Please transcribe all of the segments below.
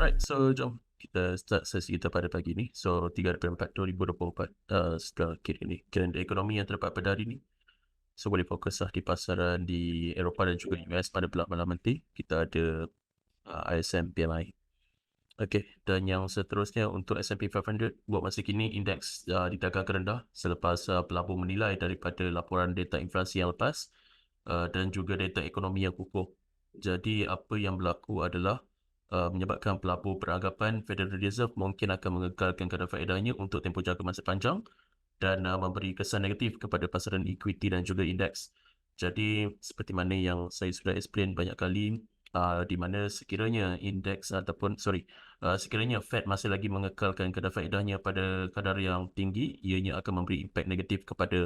Alright, so jom kita start sesi kita pada pagi ni. So 3 April 4 2024 sekarang kini kalender ekonomi yang terdapat pada hari ni. So boleh fokuslah di pasaran di Eropah dan juga US pada bulan malam nanti. Kita ada ISM PMI. Okey, dan yang seterusnya untuk S&P 500 buat masa kini indeks didagangkan rendah selepas pelabur menilai daripada laporan data inflasi yang lepas dan juga data ekonomi yang kukuh. Jadi apa yang berlaku adalah menyebabkan pelabur beranggapan Federal Reserve mungkin akan mengekalkan kadar faedahnya untuk tempoh jangka masa panjang dan memberi kesan negatif kepada pasaran equity dan juga indeks. Jadi seperti mana yang saya sudah explain banyak kali, di mana sekiranya indeks ataupun sekiranya Fed masih lagi mengekalkan kadar faedahnya pada kadar yang tinggi, ianya akan memberi impak negatif kepada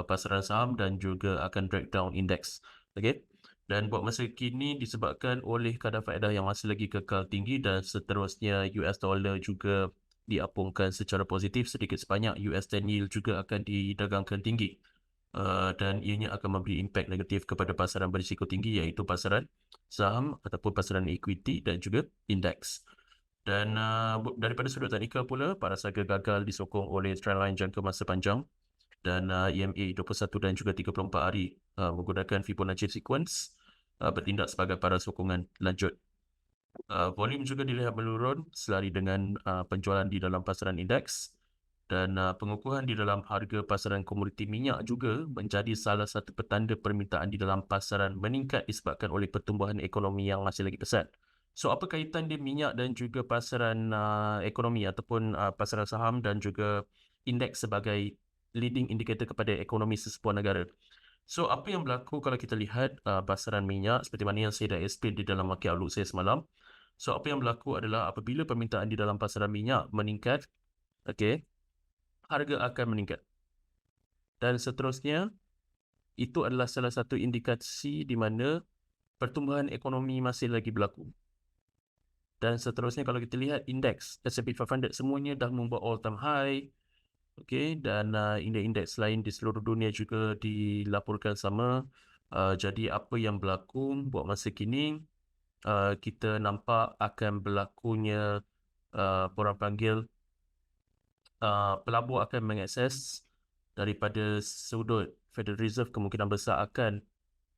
pasaran saham dan juga akan drag down indeks. Okay? Dan buat masa kini disebabkan oleh kadar faedah yang masih lagi kekal tinggi dan seterusnya US dollar juga diapungkan secara positif sedikit sebanyak, US 10 yield juga akan didagangkan tinggi. Dan ianya akan memberi impak negatif kepada pasaran berisiko tinggi iaitu pasaran saham ataupun pasaran equity dan juga indeks. Dan daripada sudut teknikal pula, parasaga gagal disokong oleh trendline jangka masa panjang dan EMA 21 dan juga 34 hari menggunakan Fibonacci sequence bertindak sebagai para sokongan lanjut. Volume juga dilihat menurun selari dengan penjualan di dalam pasaran indeks dan pengukuhan di dalam harga pasaran komoditi minyak juga menjadi salah satu petanda permintaan di dalam pasaran meningkat disebabkan oleh pertumbuhan ekonomi yang masih lagi pesat. So apa kaitan dia minyak dan juga pasaran ekonomi ataupun pasaran saham dan juga indeks sebagai leading indicator kepada ekonomi sesebuah negara? So apa yang berlaku kalau kita lihat pasaran minyak seperti mana yang saya dah explain di dalam market outlook saya semalam. So apa yang berlaku adalah apabila permintaan di dalam pasaran minyak meningkat, okay, harga akan meningkat. Dan seterusnya, itu adalah salah satu indikasi di mana pertumbuhan ekonomi masih lagi berlaku. Dan seterusnya kalau kita lihat indeks S&P 500 semuanya dah membuat all time high. Okay, dan indeks-indeks lain di seluruh dunia juga dilaporkan sama. Jadi apa yang berlaku buat masa kini, kita nampak akan berlakunya orang panggil pelabur akan mengakses daripada sudut Federal Reserve kemungkinan besar akan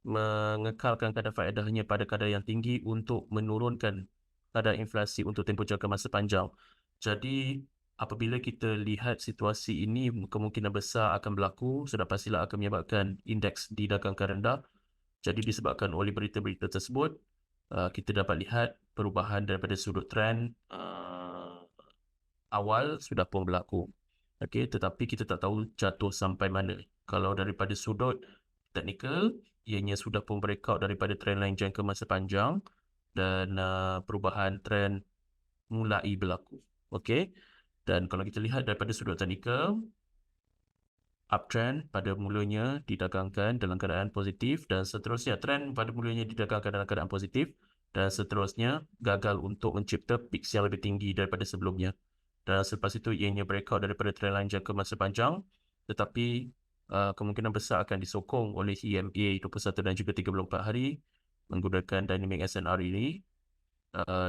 mengekalkan kadar faedahnya pada kadar yang tinggi untuk menurunkan kadar inflasi untuk tempoh jangka masa panjang. Jadi apabila kita lihat situasi ini kemungkinan besar akan berlaku, sudah pastilah akan menyebabkan indeks didagangkan rendah. Jadi disebabkan oleh berita-berita tersebut, kita dapat lihat perubahan daripada sudut trend awal sudah pun berlaku. Okey, tetapi kita tak tahu jatuh sampai mana. Kalau daripada sudut teknikal, ianya sudah pun breakout daripada trendline jangka masa panjang dan perubahan trend mulai berlaku. Okey. Dan kalau kita lihat daripada sudut teknikal, uptrend pada mulanya didagangkan dalam keadaan positif dan seterusnya trend pada mulanya didagangkan dalam keadaan positif dan seterusnya gagal untuk mencipta peak yang lebih tinggi daripada sebelumnya. Dan selepas itu ianya breakout daripada trendline jangka masa panjang, tetapi kemungkinan besar akan disokong oleh EMA 21 dan juga 34 hari menggunakan Dynamic SNR ini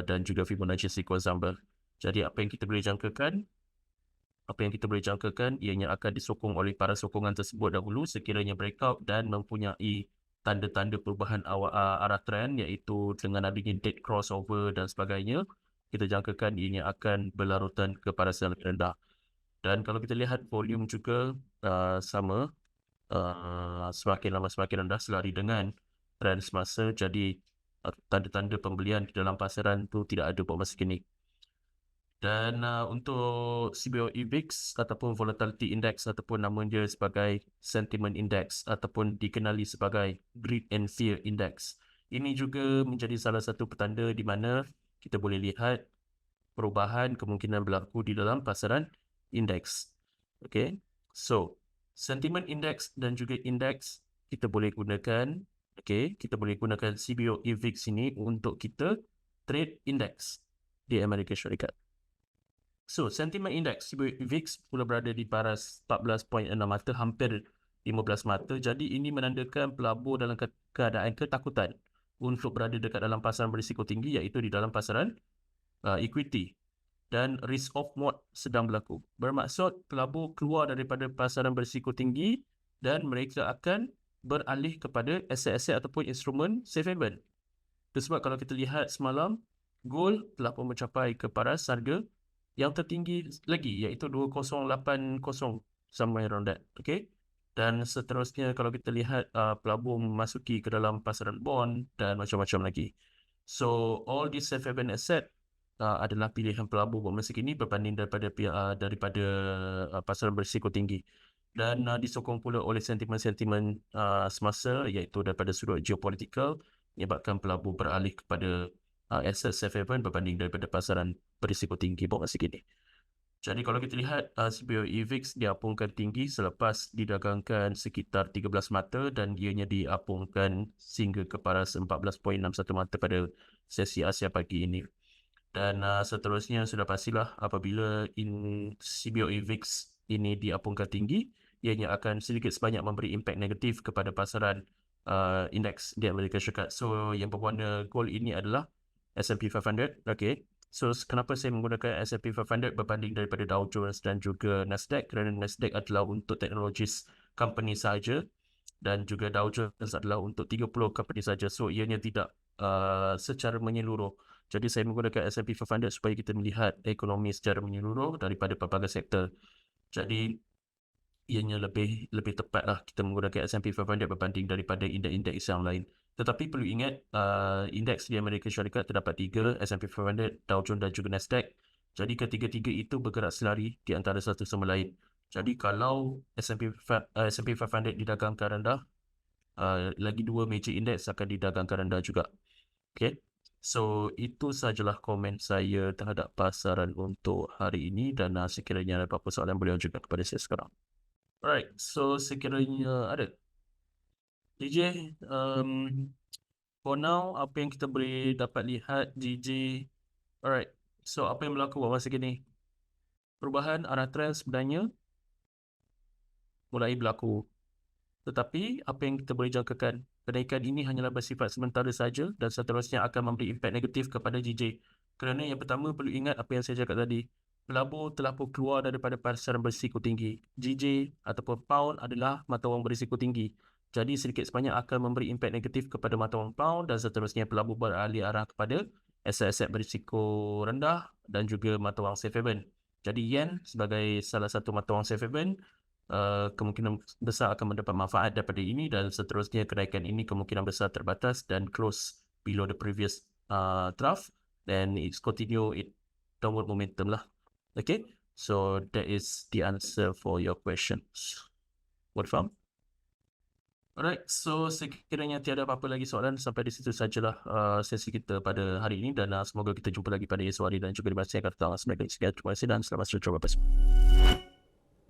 dan juga Fibonacci sequence number. Jadi apa yang kita boleh jangkakan? Apa yang kita boleh jangkakan ianya akan disokong oleh para sokongan tersebut dahulu sekiranya breakout dan mempunyai tanda-tanda perubahan arah trend iaitu dengan adanya dead crossover dan sebagainya, kita jangkakan ianya akan berlarutan ke parasal lebih rendah. Dan kalau kita lihat volume juga sama, semakin lama semakin rendah selari dengan trend semasa. Jadi tanda-tanda pembelian di dalam pasaran tu tidak ada buat masa kini. Dan untuk CBOE VIX ataupun Volatility Index ataupun nama dia sebagai Sentiment Index ataupun dikenali sebagai Greed and Fear Index. Ini juga menjadi salah satu petanda di mana kita boleh lihat perubahan kemungkinan berlaku di dalam pasaran indeks. Okay, so Sentiment Index dan juga Index kita boleh gunakan. Okay, kita boleh gunakan CBOE VIX ini untuk kita trade index di Amerika Syarikat. So, sentiment index VIX pula berada di paras 14.6 mata, hampir 15 mata. Jadi ini menandakan pelabur dalam keadaan ketakutan untuk berada dekat dalam pasaran berisiko tinggi iaitu di dalam pasaran equity dan risk off mode sedang berlaku. Bermaksud pelabur keluar daripada pasaran berisiko tinggi dan mereka akan beralih kepada aset-aset ataupun instrumen safe haven. Itu sebab kalau kita lihat semalam, gold telah pun mencapai ke paras harga yang tertinggi lagi, iaitu 2080, somewhere around that. Okay? Dan seterusnya kalau kita lihat pelabur memasuki ke dalam pasaran bond dan macam-macam lagi. So all these safe haven asset adalah pilihan pelabur masa kini berbanding daripada pasaran berisiko tinggi. Dan disokong pula oleh sentimen-sentimen semasa, iaitu daripada sudut geopolitikal, menyebabkan pelabur beralih kepada aset safe haven berbanding daripada pasaran berisiko tinggi masa kini. Jadi kalau kita lihat CBOE VIX diapungkan tinggi selepas didagangkan sekitar 13 mata dan ianya diapungkan sehingga ke paras 14.61 mata pada sesi Asia pagi ini. Dan seterusnya sudah pastilah apabila CBOE VIX ini diapungkan tinggi, ianya akan sedikit sebanyak memberi impak negatif kepada pasaran indeks di Amerika Syarikat. So yang berwarna gold ini adalah S&P 500. Okay. So kenapa saya menggunakan S&P 500 berbanding daripada Dow Jones dan juga Nasdaq? Kerana Nasdaq adalah untuk teknologis company saja dan juga Dow Jones adalah untuk 30 company saja. So ianya tidak secara menyeluruh. Jadi saya menggunakan S&P 500 supaya kita melihat ekonomi secara menyeluruh daripada pelbagai sektor. Jadi ianya lebih tepatlah kita menggunakan S&P 500 berbanding daripada indeks-indeks yang lain. Tetapi perlu ingat, indeks di Amerika Syarikat terdapat 3, S&P 500, Dow Jones dan juga Nasdaq. Jadi ketiga-tiga itu bergerak selari di antara satu sama lain. Jadi kalau S&P 500 didagangkan rendah, lagi 2 major indeks akan didagangkan rendah juga. Okay. So itu sajalah komen saya terhadap pasaran untuk hari ini dan sekiranya ada apa-apa soalan boleh ajukan kepada saya sekarang. Alright, so sekiranya ada DJ, for now apa yang kita boleh dapat lihat DJ. Alright, so apa yang berlaku masa kini? Perubahan arah trend sebenarnya mulai berlaku, tetapi apa yang kita boleh jangkakan, kenaikan ini hanyalah bersifat sementara saja dan seterusnya akan memberi impak negatif kepada DJ. Kerana yang pertama perlu ingat apa yang saya cakap tadi, pelabur telah pun keluar daripada pasaran berisiko tinggi. GJ ataupun pound adalah mata wang berisiko tinggi. Jadi sedikit sebanyak akan memberi impak negatif kepada mata wang pound dan seterusnya pelabur beralih arah kepada aset-aset berisiko rendah dan juga mata wang safe haven. Jadi yen sebagai salah satu mata wang safe haven kemungkinan besar akan mendapat manfaat daripada ini dan seterusnya kenaikan ini kemungkinan besar terbatas dan close below the previous trough, then it's continue it downward momentum lah. Okay, so that is the answer for your questions. What from? Alright, so sekiranya tiada apa-apa lagi soalan, sampai di situ sajalah sesi kita pada hari ini dan semoga kita jumpa lagi pada esok hari dan juga di masa yang akan datang. Terima kasih dan selamat berjumpa bersama.